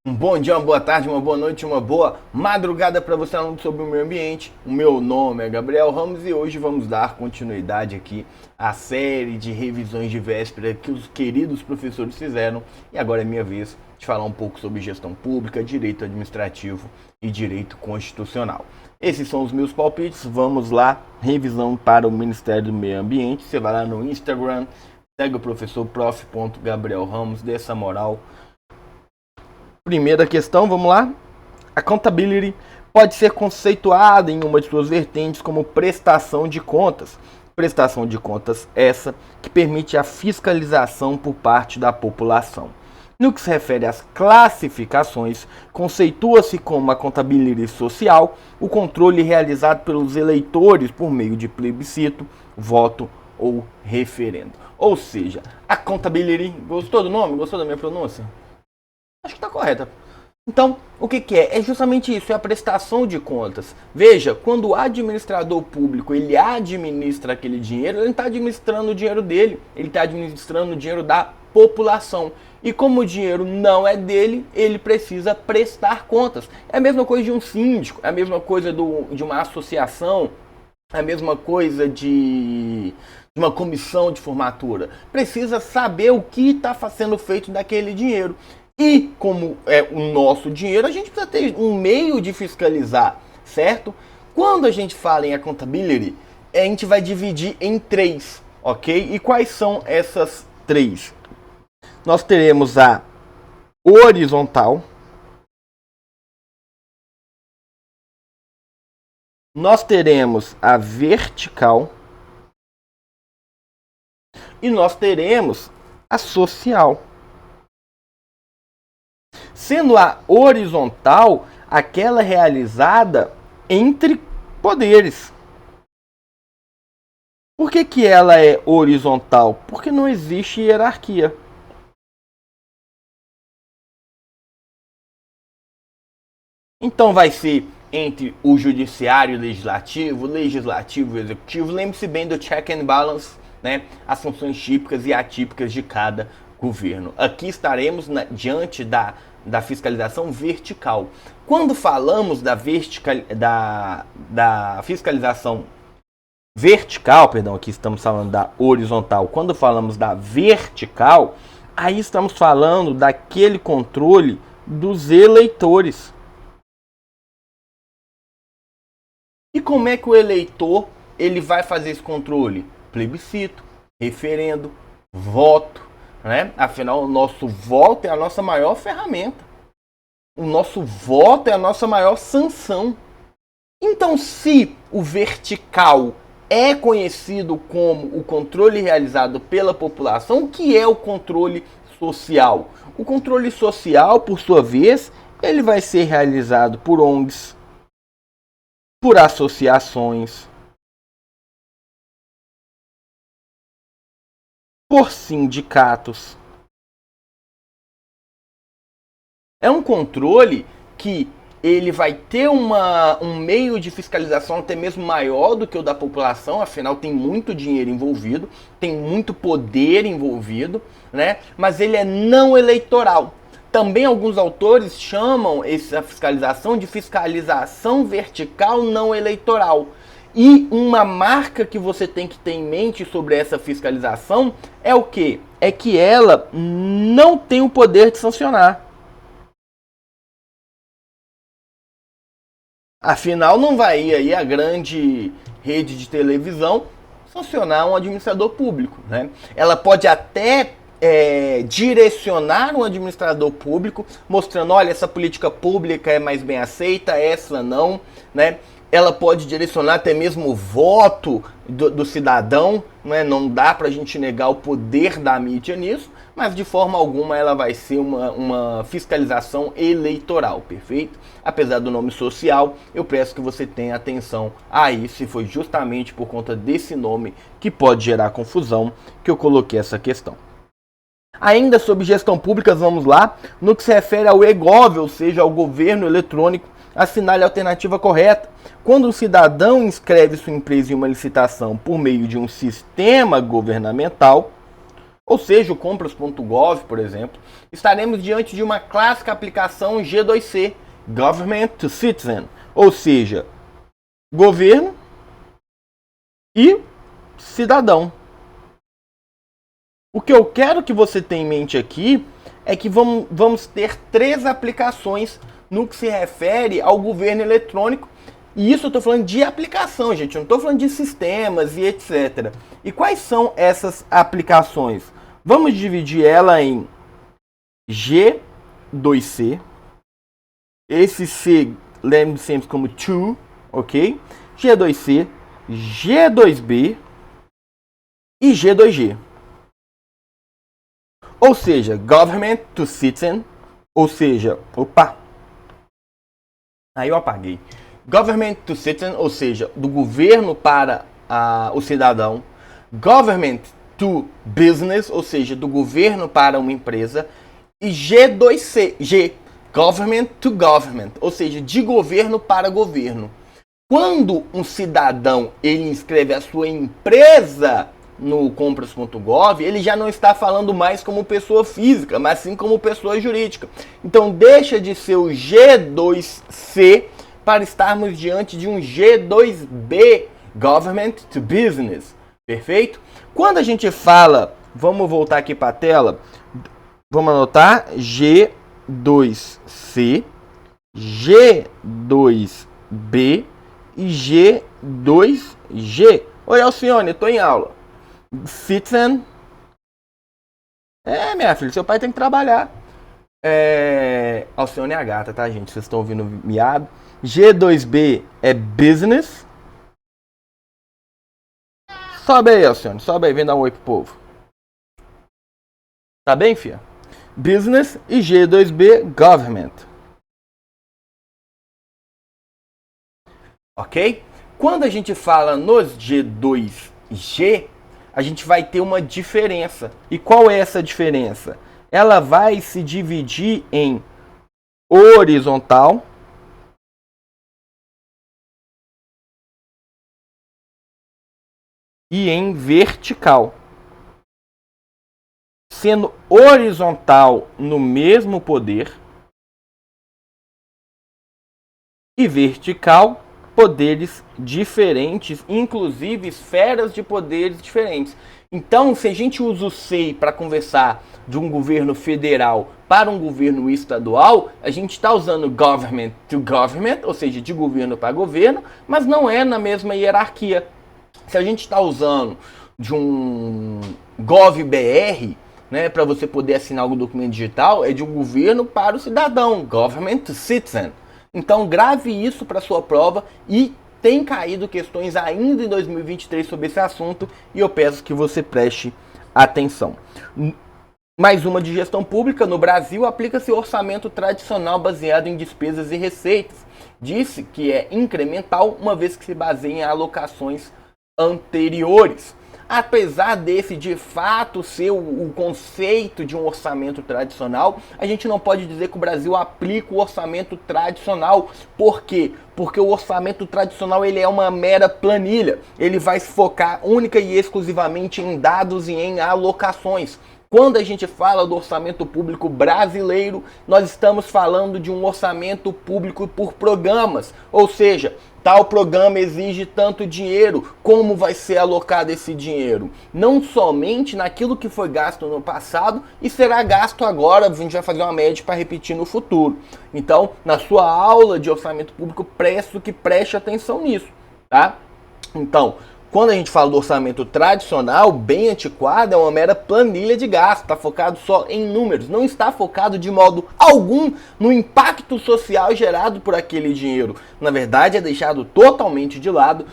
Um bom dia, uma boa tarde, uma boa noite, uma boa madrugada para você falando sobre o meio ambiente. O meu nome é Gabriel Ramos e hoje vamos dar continuidade aqui à série de revisões de véspera que os queridos professores fizeram. E agora é minha vez de falar um pouco sobre gestão pública, direito administrativo e direito constitucional. Esses são os meus palpites. Vamos lá, revisão para o Ministério do Meio Ambiente. Você vai lá no Instagram, segue o professor prof.Gabriel Ramos, dê essa moral. Primeira questão, vamos lá. Accountability pode ser conceituada em uma de suas vertentes como prestação de contas. Prestação de contas essa que permite a fiscalização por parte da população. No que se refere às classificações, conceitua-se como accountability social o controle realizado pelos eleitores por meio de plebiscito, voto ou referendo. Ou seja, accountability, gostou do nome? Gostou da minha pronúncia? Acho que está correta. Então, o que é? É justamente isso, é a prestação de contas. Veja, quando o administrador público ele administra aquele dinheiro, ele não está administrando o dinheiro dele, ele está administrando o dinheiro da população. E como o dinheiro não é dele, ele precisa prestar contas. É a mesma coisa de um síndico, é a mesma coisa de uma associação, é a mesma coisa de uma comissão de formatura. Precisa saber o que está sendo feito daquele dinheiro. E como é o nosso dinheiro, a gente precisa ter um meio de fiscalizar, certo? Quando a gente fala em accountability, a gente vai dividir em três, ok? E quais são essas três? Nós teremos a horizontal, nós teremos a vertical e nós teremos a social. Sendo a horizontal aquela realizada entre poderes. Por que ela é horizontal? Porque não existe hierarquia. Então vai ser entre o judiciário legislativo, legislativo e executivo. Lembre-se bem do check and balance, né? As funções típicas e atípicas de cada governo. Aqui estaremos diante da fiscalização vertical. Quando falamos da fiscalização vertical, perdão, aqui estamos falando da horizontal. Quando falamos da vertical, aí estamos falando daquele controle dos eleitores. E como é que o eleitor ele vai fazer esse controle? Plebiscito, referendo, voto. Né? Afinal, o nosso voto é a nossa maior ferramenta. O nosso voto é a nossa maior sanção. Então, se o vertical é conhecido como o controle realizado pela população, o que é o controle social? O controle social, por sua vez, ele vai ser realizado por ONGs, por associações, por sindicatos. É um controle que ele vai ter um meio de fiscalização até mesmo maior do que o da população, afinal tem muito dinheiro envolvido, tem muito poder envolvido, né? Mas ele é não eleitoral. Também alguns autores chamam essa fiscalização de fiscalização vertical não eleitoral. E uma marca que você tem que ter em mente sobre essa fiscalização é o quê? É que ela não tem o poder de sancionar. Afinal, não vai ir aí a grande rede de televisão sancionar um administrador público, né? Ela pode até direcionar um administrador público, mostrando, olha, essa política pública é mais bem aceita, essa não, né? Ela pode direcionar até mesmo o voto do cidadão, né? Não dá para a gente negar o poder da mídia nisso, mas de forma alguma ela vai ser uma fiscalização eleitoral, perfeito? Apesar do nome social, eu peço que você tenha atenção aí, se foi justamente por conta desse nome que pode gerar confusão que eu coloquei essa questão. Ainda sobre gestão pública, vamos lá, no que se refere ao e-gov, ou seja, ao governo eletrônico, assinale a alternativa correta. Quando o cidadão inscreve sua empresa em uma licitação por meio de um sistema governamental, Ou seja, o compras.gov, por exemplo, estaremos diante de uma clássica aplicação G2C, Government to Citizen, ou seja, governo e cidadão. O que eu quero que você tenha em mente aqui é que vamos ter 3 aplicações no que se refere ao governo eletrônico. E isso eu estou falando de aplicação, gente. Eu não estou falando de sistemas e etc. E quais são essas aplicações? Vamos dividir ela em G2C. Esse C, lembre sempre como to, ok? G2C, G2B e G2G. Ou seja, Government to Citizen, ou seja, aí eu apaguei. Government to Citizen, ou seja, do governo para o cidadão. Government to Business, ou seja, do governo para uma empresa. E G2C, G, Government to Government, ou seja, de governo para governo. Quando um cidadão ele inscreve a sua empresa no compras.gov, ele já não está falando mais como pessoa física, mas sim como pessoa jurídica. Então deixa de ser o G2C para estarmos diante de um G2B, Government to Business. Perfeito? Quando a gente fala, vamos voltar aqui para a tela, vamos anotar G2C, G2B e G2G. Oi, Alcione, estou em aula. Citizen. Minha filha, seu pai tem que trabalhar. Alcione é a gata, tá, gente? Vocês estão ouvindo miado. G2B é Business. Sobe aí, Alcione. Sobe aí, vem dar um oi pro povo. Tá bem, filha? Business e G2B, Government. Ok? Quando a gente fala nos G2G, a gente vai ter uma diferença. E qual é essa diferença? Ela vai se dividir em horizontal e em vertical. Sendo horizontal no mesmo poder e vertical poderes diferentes, inclusive esferas de poderes diferentes. Então, se a gente usa o SEI para conversar de um governo federal para um governo estadual, a gente está usando government to government, ou seja, de governo para governo, mas não é na mesma hierarquia. Se a gente está usando de um GovBR, né, para você poder assinar algum documento digital, é de um governo para o cidadão, government to citizen. Então grave isso para sua prova e tem caído questões ainda em 2023 sobre esse assunto e eu peço que você preste atenção. Mais uma de gestão pública. No Brasil aplica-se o orçamento tradicional baseado em despesas e receitas. Disse que é incremental uma vez que se baseia em alocações anteriores. Apesar desse de fato ser o conceito de um orçamento tradicional, a gente não pode dizer que o Brasil aplica o orçamento tradicional. Por quê? Porque o orçamento tradicional ele é uma mera planilha. Ele vai se focar única e exclusivamente em dados e em alocações. Quando a gente fala do orçamento público brasileiro, nós estamos falando de um orçamento público por programas, ou seja, tal programa exige tanto dinheiro, como vai ser alocado esse dinheiro? Não somente naquilo que foi gasto no passado e será gasto agora, a gente vai fazer uma média para repetir no futuro. Então, na sua aula de orçamento público, peço que preste atenção nisso, tá? Então, quando a gente fala do orçamento tradicional, bem antiquado, é uma mera planilha de gasto, está focado só em números, não está focado de modo algum no impacto social gerado por aquele dinheiro. Na verdade, é deixado totalmente de lado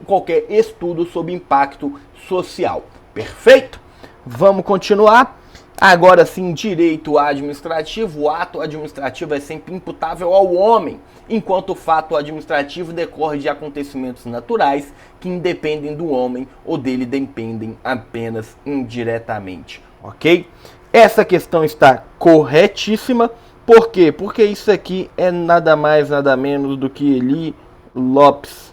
qualquer estudo sobre impacto social. Perfeito? Vamos continuar. Agora sim, direito administrativo. O ato administrativo é sempre imputável ao homem, enquanto o fato administrativo decorre de acontecimentos naturais que independem do homem ou dele dependem apenas indiretamente, ok? Essa questão está corretíssima. Por quê? Porque isso aqui é nada mais, nada menos do que Eli Lopes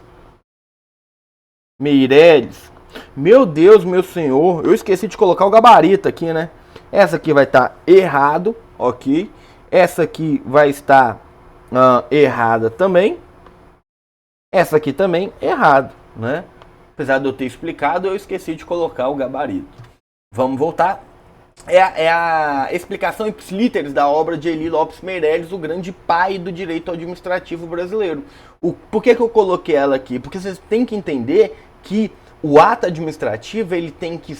Meireles, Meu Deus, meu senhor, eu esqueci de colocar o gabarito aqui, né? Essa aqui vai estar errado, ok? Essa aqui vai estar errada também. Essa aqui também errado, né? Apesar de eu ter explicado, eu esqueci de colocar o gabarito. Vamos voltar. É a explicação ipsis literis da obra de Eli Lopes Meireles, o grande pai do direito administrativo brasileiro. Por que eu coloquei ela aqui? Porque vocês têm que entender que o ato administrativo ele tem que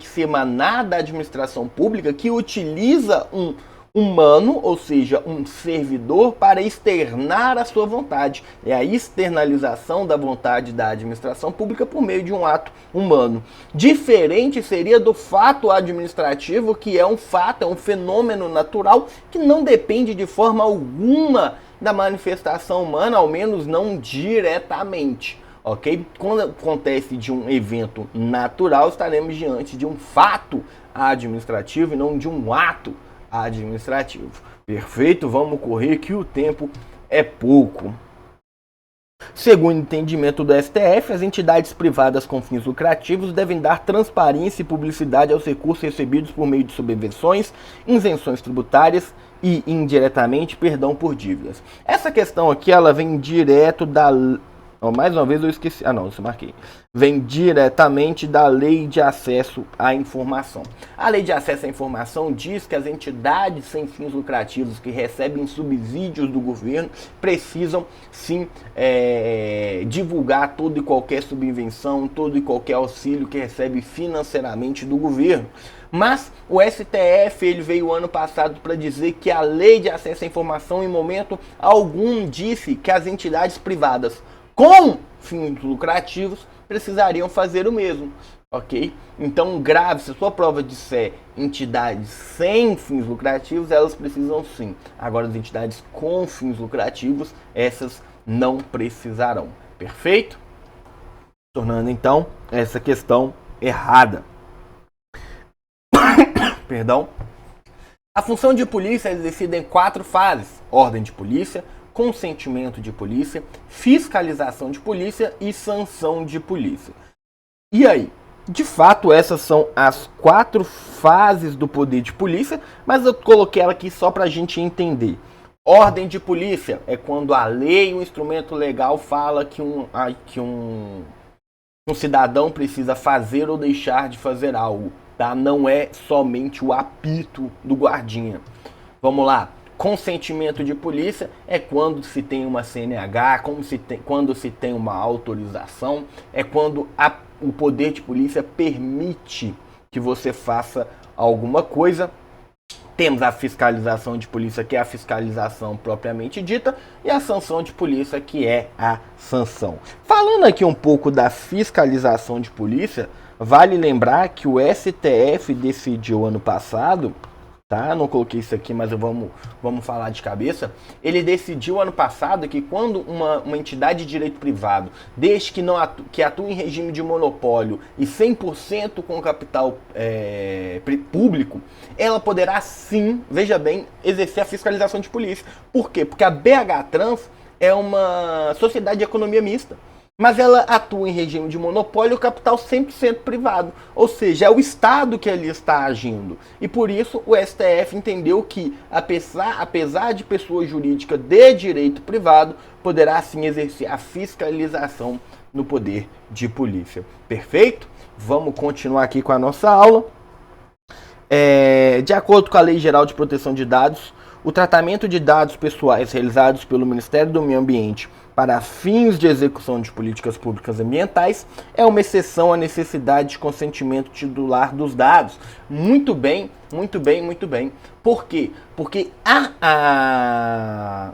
ser emanado da administração pública que utiliza um humano, ou seja, um servidor, para externar a sua vontade. É a externalização da vontade da administração pública por meio de um ato humano. Diferente seria do fato administrativo, que é um fato, é um fenômeno natural que não depende de forma alguma da manifestação humana, ao menos não diretamente. Ok? Quando acontece de um evento natural, estaremos diante de um fato administrativo e não de um ato administrativo. Perfeito? Vamos correr que o tempo é pouco. Segundo o entendimento do STF, as entidades privadas com fins lucrativos devem dar transparência e publicidade aos recursos recebidos por meio de subvenções, isenções tributárias e, indiretamente, perdão por dívidas. Essa questão aqui, ela vem direto da... mais uma vez eu esqueci. Não, isso eu marquei. Vem diretamente da Lei de Acesso à Informação. A Lei de Acesso à Informação diz que as entidades sem fins lucrativos que recebem subsídios do governo precisam, sim, divulgar toda e qualquer subvenção, todo e qualquer auxílio que recebe financeiramente do governo. Mas o STF ele veio ano passado para dizer que a Lei de Acesso à Informação, em momento algum, disse que as entidades privadas com fins lucrativos precisariam fazer o mesmo, ok? Então, grave, se a sua prova disser entidades sem fins lucrativos, elas precisam sim. Agora, as entidades com fins lucrativos, essas não precisarão, perfeito? Tornando, então, essa questão errada. Perdão. A função de polícia é exercida em 4 fases: ordem de polícia, consentimento de polícia, fiscalização de polícia e sanção de polícia. E aí? De fato, essas são as 4 fases do poder de polícia, mas eu coloquei ela aqui só para a gente entender. Ordem de polícia é quando a lei, um instrumento legal, fala que um cidadão precisa fazer ou deixar de fazer algo, tá? Não é somente o apito do guardinha. Vamos lá. Consentimento de polícia é quando se tem uma CNH, quando se tem uma autorização, é quando o poder de polícia permite que você faça alguma coisa. Temos a fiscalização de polícia, que é a fiscalização propriamente dita, e a sanção de polícia, que é a sanção. Falando aqui um pouco da fiscalização de polícia, vale lembrar que o STF decidiu ano passado... Tá? Não coloquei isso aqui, mas vamos falar de cabeça. Ele decidiu ano passado que quando uma entidade de direito privado, desde que atua em regime de monopólio e 100% com capital público, ela poderá sim, veja bem, exercer a fiscalização de polícia. Por quê? Porque a BH Trans é uma sociedade de economia mista. Mas ela atua em regime de monopólio e o capital 100% privado. Ou seja, é o Estado que ali está agindo. E por isso o STF entendeu que, apesar de pessoa jurídica de direito privado, poderá sim exercer a fiscalização no poder de polícia. Perfeito? Vamos continuar aqui com a nossa aula. De acordo com a Lei Geral de Proteção de Dados, o tratamento de dados pessoais realizados pelo Ministério do Meio Ambiente para fins de execução de políticas públicas ambientais é uma exceção à necessidade de consentimento titular dos dados. Muito bem, muito bem, muito bem. Por quê? Porque a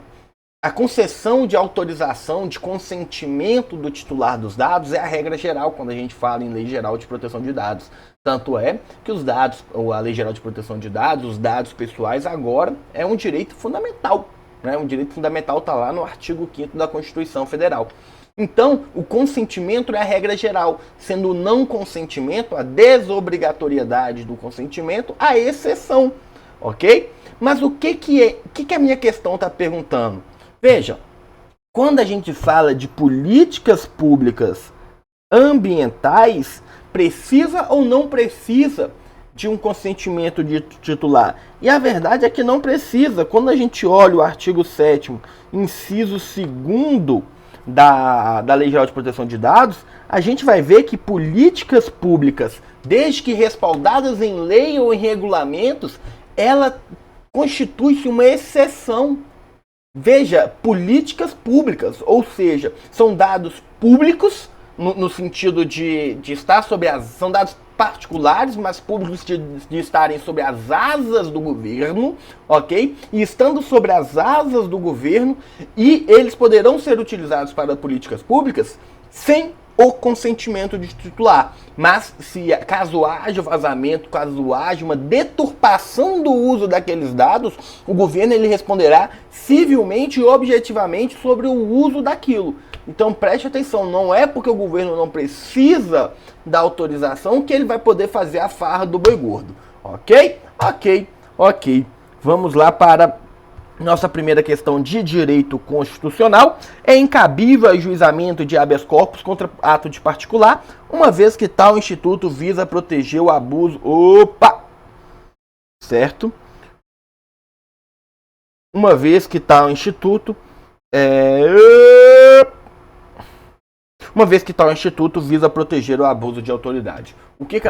concessão de autorização, de consentimento do titular dos dados é a regra geral quando a gente fala em Lei Geral de Proteção de Dados. Tanto é que os dados, ou a Lei Geral de Proteção de Dados, os dados pessoais agora é um direito fundamental. Um direito fundamental está lá no artigo 5º da Constituição Federal. Então, o consentimento é a regra geral, sendo o não consentimento, a desobrigatoriedade do consentimento, a exceção, ok? Mas o que a minha questão está perguntando? Veja, quando a gente fala de políticas públicas ambientais precisa ou não precisa de um consentimento de titular? E a verdade é que não precisa. Quando a gente olha o artigo 7º, inciso 2º da Lei Geral de Proteção de Dados, a gente vai ver que políticas públicas, desde que respaldadas em lei ou em regulamentos, ela constitui-se uma exceção. Veja, políticas públicas, ou seja, são dados públicos, no sentido de estar sobre as... São dados particulares, mas públicos de estarem sobre as asas do governo, ok? E estando sobre as asas do governo, e eles poderão ser utilizados para políticas públicas sem o consentimento de titular. Mas caso haja vazamento, caso haja uma deturpação do uso daqueles dados, o governo ele responderá civilmente e objetivamente sobre o uso daquilo. Então preste atenção, não é porque o governo não precisa da autorização que ele vai poder fazer a farra do boi gordo. Ok? Ok. Vamos lá para nossa primeira questão de direito constitucional. É incabível ajuizamento de habeas corpus contra ato de particular, uma vez que tal instituto visa proteger o abuso... Certo? Uma vez que tal instituto... Uma vez que tal instituto visa proteger o abuso de autoridade. O que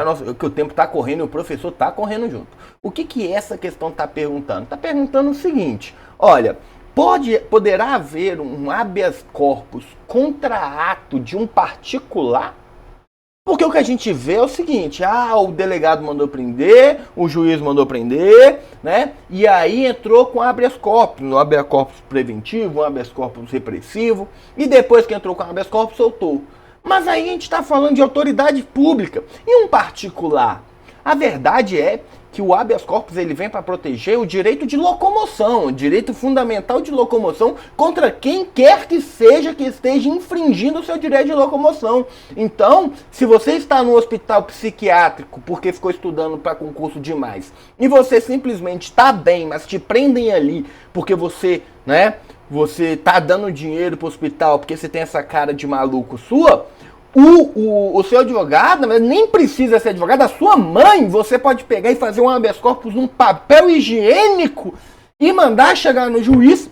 o tempo está correndo e o professor está correndo junto. O que essa questão está perguntando? Está perguntando o seguinte: olha, poderá haver um habeas corpus contra ato de um particular? Porque o que a gente vê é o seguinte: o delegado mandou prender, o juiz mandou prender, né? E aí entrou com habeas corpus, no habeas corpus preventivo, um habeas corpus repressivo, e depois que entrou com habeas corpus, soltou. Mas aí a gente está falando de autoridade pública e um particular. A verdade é que o habeas corpus ele vem para proteger o direito de locomoção, o direito fundamental de locomoção contra quem quer que seja que esteja infringindo o seu direito de locomoção. Então, se você está no hospital psiquiátrico porque ficou estudando para concurso demais e você simplesmente está bem, mas te prendem ali porque você está dando dinheiro para o hospital porque você tem essa cara de maluco sua, o seu advogado, nem precisa ser advogado, a sua mãe, você pode pegar e fazer um habeas corpus num papel higiênico e mandar chegar no juiz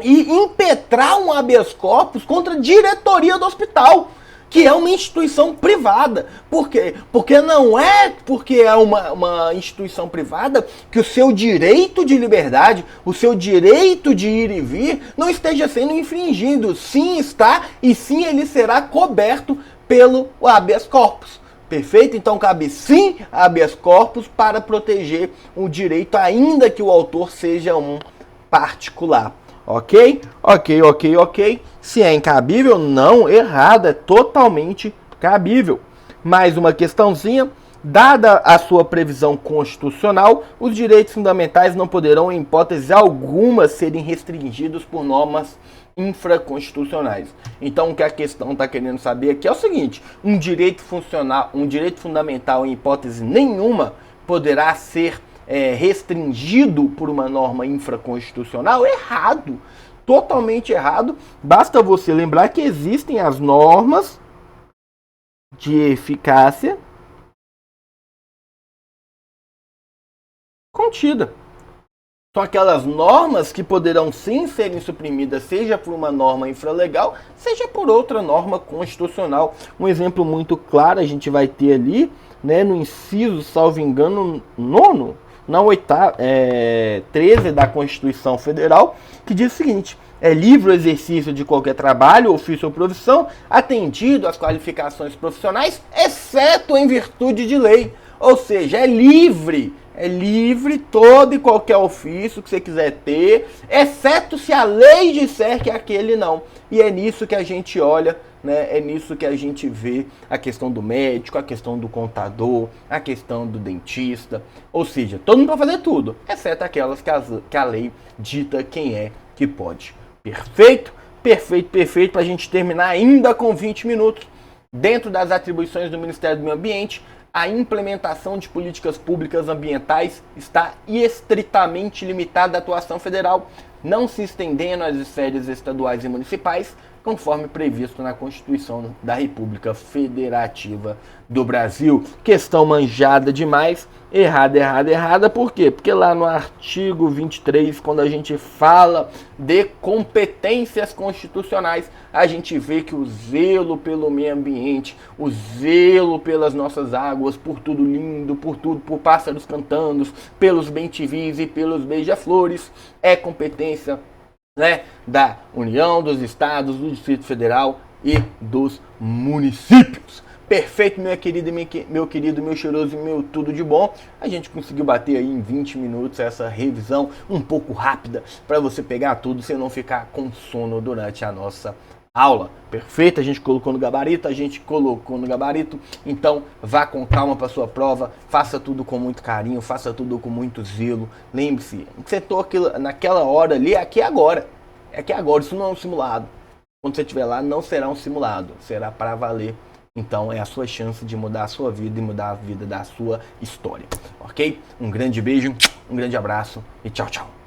e impetrar um habeas corpus contra a diretoria do hospital, que é uma instituição privada. Por quê? Porque não é porque é uma instituição privada que o seu direito de liberdade, o seu direito de ir e vir, não esteja sendo infringido. Sim está, e sim ele será coberto pelo habeas corpus. Perfeito? Então cabe sim habeas corpus para proteger o direito, ainda que o autor seja um particular. Ok? Se é incabível, não, errado, é totalmente cabível. Mais uma questãozinha. Dada a sua previsão constitucional, os direitos fundamentais não poderão, em hipótese alguma, serem restringidos por normas infraconstitucionais. Então, o que a questão está querendo saber aqui é o seguinte: um direito fundamental, em hipótese nenhuma, poderá ser restringido por uma norma infraconstitucional? Errado, totalmente errado. Basta você lembrar que existem as normas de eficácia contida. São aquelas normas que poderão sim serem suprimidas, seja por uma norma infralegal, seja por outra norma constitucional. Um exemplo muito claro a gente vai ter ali, no inciso, salvo engano, 9º, na 13 da Constituição Federal, que diz o seguinte: é livre o exercício de qualquer trabalho, ofício ou profissão, atendido às qualificações profissionais, exceto em virtude de lei. Ou seja, é livre todo e qualquer ofício que você quiser ter, exceto se a lei disser que aquele não. E é nisso que a gente olha, é nisso que a gente vê a questão do médico, a questão do contador, a questão do dentista. Ou seja, todo mundo pode fazer tudo, exceto aquelas que a lei dita quem é que pode. Perfeito? Perfeito. Para a gente terminar ainda com 20 minutos, dentro das atribuições do Ministério do Meio Ambiente, A implementação de políticas públicas ambientais está estritamente limitada à atuação federal, não se estendendo às esferas estaduais e municipais, conforme previsto na Constituição da República Federativa do Brasil. Questão manjada demais, errada, por quê? Porque lá no artigo 23, quando a gente fala de competências constitucionais, a gente vê que o zelo pelo meio ambiente, o zelo pelas nossas águas, por tudo lindo, por tudo, por pássaros cantando, pelos bem-te-vis e pelos beija-flores, é competência, né, da União, dos Estados, do Distrito Federal e dos municípios. Perfeito, meu querido, meu cheiroso e meu tudo de bom. A gente conseguiu bater aí em 20 minutos essa revisão um pouco rápida para você pegar tudo sem não ficar com sono durante a nossa aula. Perfeito, a gente colocou no gabarito, então vá com calma para sua prova, faça tudo com muito carinho, faça tudo com muito zelo. Lembre-se, você estou naquela hora ali, aqui agora, isso não é um simulado. Quando você estiver lá, não será um simulado, será para valer. Então é a sua chance de mudar a sua vida e mudar a vida da sua história, ok? Um grande beijo, um grande abraço e tchau, tchau.